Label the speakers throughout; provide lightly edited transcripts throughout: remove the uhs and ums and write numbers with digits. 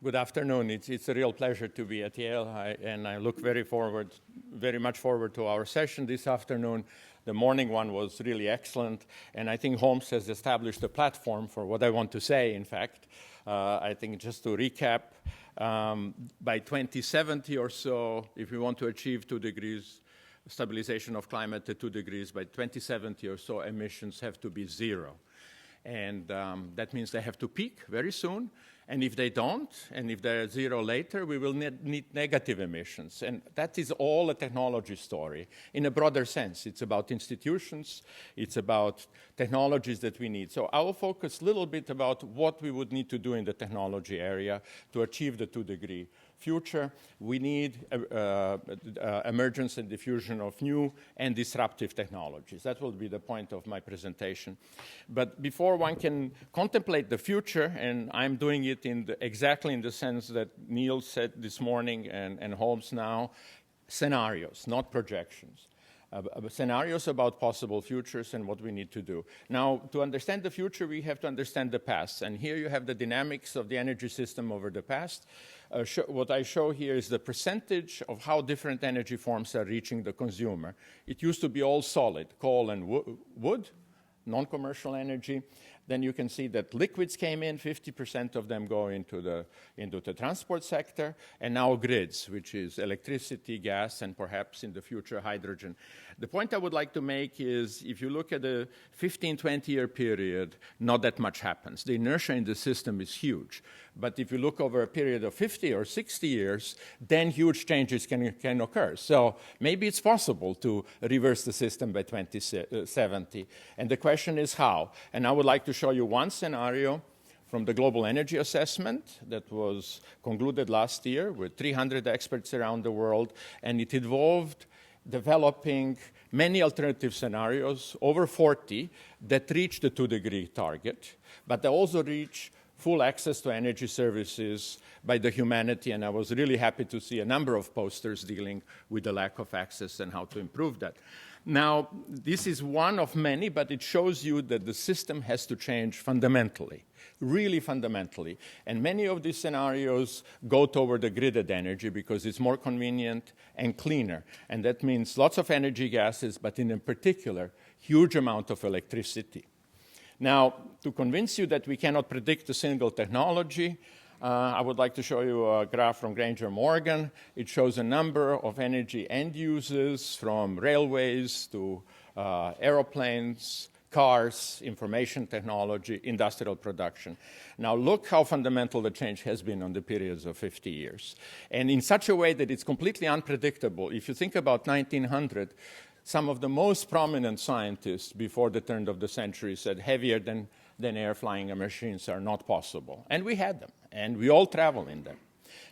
Speaker 1: Good afternoon. It's a real pleasure to be at Yale, and I look very much forward to our session this afternoon. The morning one was really excellent, and I think Holmes has established a platform for what I want to say, in fact. I think just to recap, by 2070 or so, if we want to achieve 2 degrees stabilization of climate at 2 degrees, by 2070 or so, emissions have to be 0. And that means they have to peak very soon. And if they don't, and if they're 0 later, we will need negative emissions. And that is all a technology story. In a broader sense, it's about institutions, it's about technologies that we need. So I will focus a little bit about what we would need to do in the technology area to achieve the 2-degree future. We need emergence and diffusion of new and disruptive technologies. That will be the point of my presentation. But before one can contemplate the future, and I'm doing it exactly in the sense that Neil said this morning and Holmes now, scenarios, not projections. Scenarios about possible futures and what we need to do. Now, to understand the future, we have to understand the past. And here you have the dynamics of the energy system over the past. What I show here is the percentage of how different energy forms are reaching the consumer. It used to be all solid, coal and wood, non-commercial energy. Then you can see that liquids came in, 50% of them go into the transport sector, and now grids, which is electricity, gas, and perhaps in the future hydrogen. The point I would like to make is if you look at a 15, 20-year period, not that much happens. The inertia in the system is huge. But if you look over a period of 50 or 60 years, then huge changes can occur. So maybe it's possible to reverse the system by 2070. And the question is how. And I would like to show you one scenario from the Global Energy Assessment that was concluded last year with 300 experts around the world. And it involved developing many alternative scenarios, over 40, that reach the 2-degree target, but they also reach full access to energy services by the humanity, and I was really happy to see a number of posters dealing with the lack of access and how to improve that. Now, this is one of many, but it shows you that the system has to change fundamentally, really fundamentally. And many of these scenarios go toward the gridded energy because it's more convenient and cleaner. And that means lots of energy gases, but in particular, huge amount of electricity. Now, to convince you that we cannot predict a single technology, I would like to show you a graph from Granger Morgan. It shows a number of energy end uses from railways to aeroplanes, cars, information technology, industrial production. Now look how fundamental the change has been on the periods of 50 years. And in such a way that it's completely unpredictable. If you think about 1900, some of the most prominent scientists before the turn of the century said heavier than air flying machines are not possible. And we had them, and we all travel in them.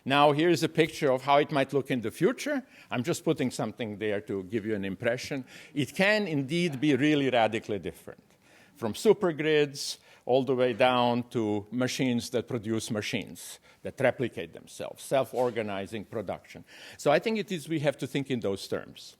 Speaker 1: Now here's a picture of how it might look in the future. I'm just putting something there to give you an impression. It can indeed be really radically different, from supergrids all the way down to machines that produce machines, that replicate themselves, self-organizing production. So I think we have to think in those terms.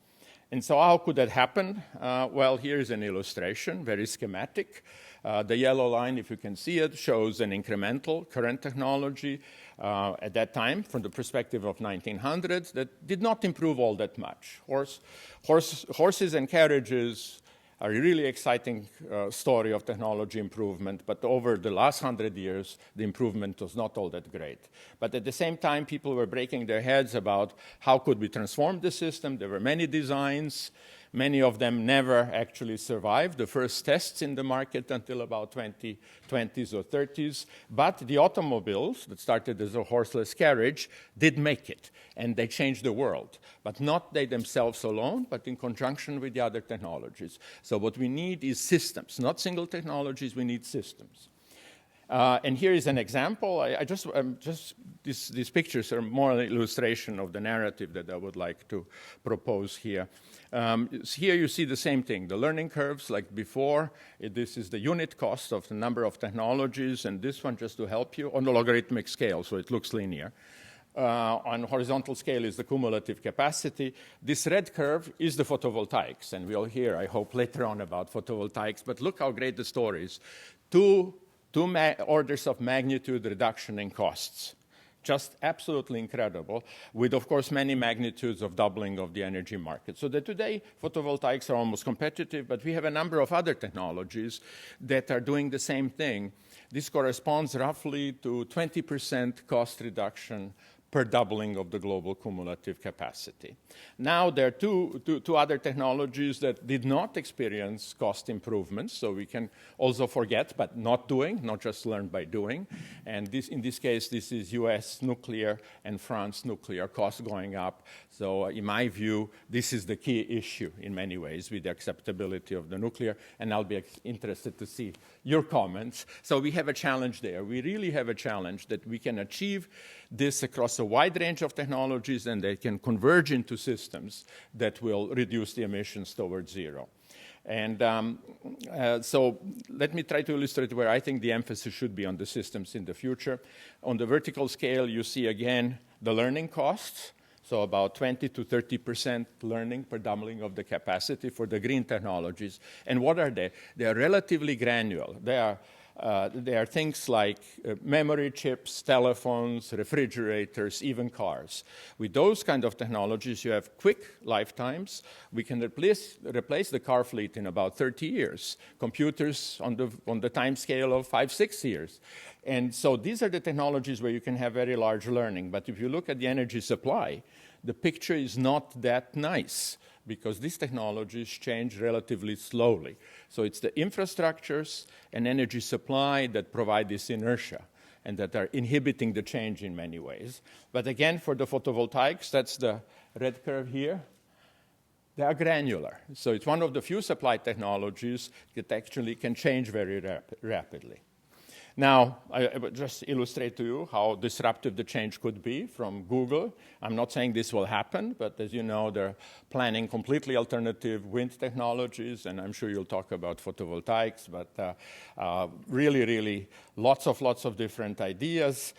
Speaker 1: And so how could that happen? Well, here's an illustration, very schematic. The yellow line, if you can see it, shows an incremental current technology at that time from the perspective of 1900s that did not improve all that much. Horses and carriages are a really exciting story of technology improvement, but over the last 100 years, the improvement was not all that great. But at the same time, people were breaking their heads about how could we transform the system. There were many designs. Many of them never actually survived the first tests in the market until about 2020s or 30s. But the automobiles that started as a horseless carriage did make it, and they changed the world. But not they themselves alone, but in conjunction with the other technologies. So what we need is systems, not single technologies, we need systems. And here is an example. These pictures are more an illustration of the narrative that I would like to propose here. Here you see the same thing, the learning curves like before. This is the unit cost of the number of technologies, and this one, just to help you, on the logarithmic scale, so it looks linear. On horizontal scale is the cumulative capacity. This red curve is the photovoltaics, and we'll hear, I hope, later on about photovoltaics, but look how great the story is. Two orders of magnitude reduction in costs. just absolutely incredible, with, of course, many magnitudes of doubling of the energy market. So that today, photovoltaics are almost competitive, but we have a number of other technologies that are doing the same thing. This corresponds roughly to 20% cost reduction per doubling of the global cumulative capacity. Now, there are two other technologies that did not experience cost improvements, so we can also forget, but not just learn by doing. And in this case, this is US nuclear and France nuclear costs going up. So in my view, this is the key issue in many ways with the acceptability of the nuclear, and I'll be interested to see your comments. So we have a challenge there. We really have a challenge that we can achieve this across a wide range of technologies, and they can converge into systems that will reduce the emissions towards zero. And so let me try to illustrate where I think the emphasis should be on the systems in the future. On the vertical scale, you see again the learning costs. So about 20 to 30% learning per doubling of the capacity for the green technologies. And what are they? They are relatively granular. They are things like memory chips, telephones, refrigerators, even cars. With those kind of technologies, you have quick lifetimes. We can replace the car fleet in about 30 years. Computers on the time scale of 5-6 years. And so these are the technologies where you can have very large learning. But if you look at the energy supply, the picture is not that nice, because these technologies change relatively slowly. So it's the infrastructures and energy supply that provide this inertia and that are inhibiting the change in many ways. But again, for the photovoltaics, that's the red curve here. They are granular. So it's one of the few supply technologies that actually can change very rapidly. Now, I will just illustrate to you how disruptive the change could be from Google. I'm not saying this will happen, but as you know, they're planning completely alternative wind technologies, and I'm sure you'll talk about photovoltaics, but really lots of different ideas.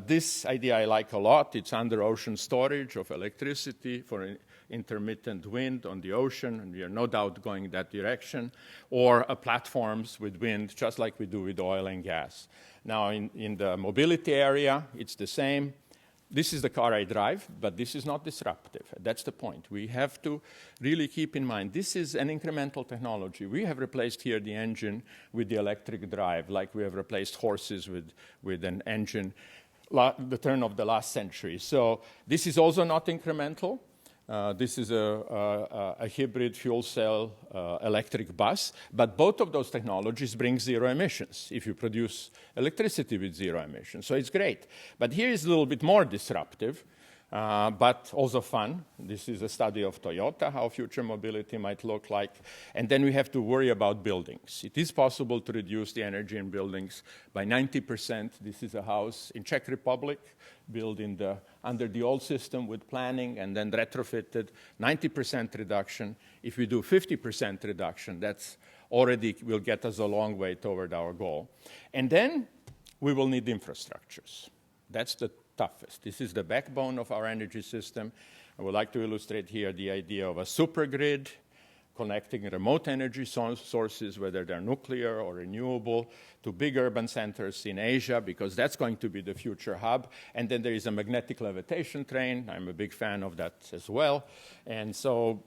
Speaker 1: This idea I like a lot. It's under ocean storage of electricity for intermittent wind on the ocean, and we are no doubt going in that direction, or platforms with wind, just like we do with oil and gas. Now, in the mobility area, it's the same. This is the car I drive, but this is not disruptive. That's the point. We have to really keep in mind, this is an incremental technology. We have replaced here the engine with the electric drive, like we have replaced horses with an engine the turn of the last century. So this is also not incremental. This is a hybrid fuel cell electric bus, but both of those technologies bring zero emissions if you produce electricity with zero emissions. So it's great. But here is a little bit more disruptive, but also fun. This is a study of Toyota, how future mobility might look like. And then we have to worry about buildings. It is possible to reduce the energy in buildings by 90%. This is a house in Czech Republic, built under the old system with planning and then retrofitted, 90% reduction. If we do 50% reduction, that's already will get us a long way toward our goal. And then we will need infrastructures. That's the toughest. This is the backbone of our energy system. I would like to illustrate here the idea of a supergrid, connecting remote energy sources, whether they're nuclear or renewable, to big urban centers in Asia, because that's going to be the future hub. And then there is a magnetic levitation train. I'm a big fan of that as well. And so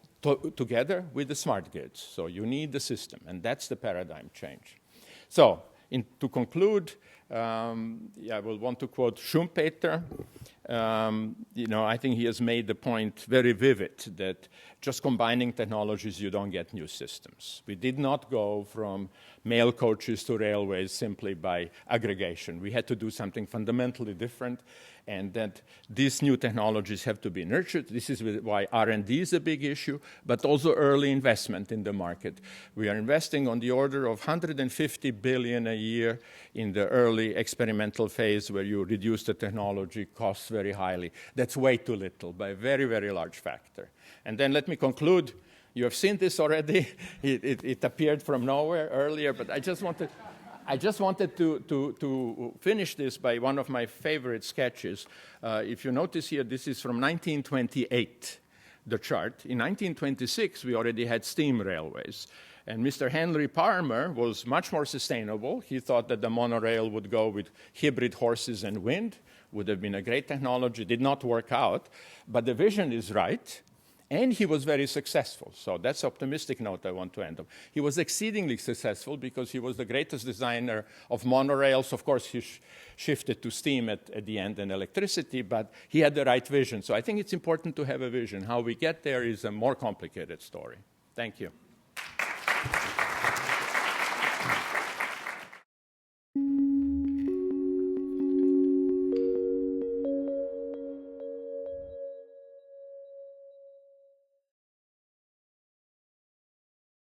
Speaker 1: together with the smart grids. So you need the system, and that's the paradigm change. So to conclude, I will want to quote Schumpeter. I think he has made the point very vivid that just combining technologies, you don't get new systems. We did not go from mail coaches to railways simply by aggregation. We had to do something fundamentally different, and that these new technologies have to be nurtured. This is why R&D is a big issue, but also early investment in the market. We are investing on the order of $150 billion a year in the early experimental phase, where you reduce the technology costs very highly. That's way too little by a very, very large factor. And then let me conclude. You have seen this already. It appeared from nowhere earlier, but I just wanted to finish this by one of my favorite sketches. If you notice here, this is from 1928, the chart. In 1926, we already had steam railways. And Mr. Henry Palmer was much more sustainable. He thought that the monorail would go with hybrid horses and wind. would have been a great technology, did not work out, but the vision is right, and he was very successful. So that's optimistic note I want to end on. He was exceedingly successful because he was the greatest designer of monorails. Of course, he shifted to steam at the end and electricity, but he had the right vision. So I think it's important to have a vision. How we get there is a more complicated story. Thank you.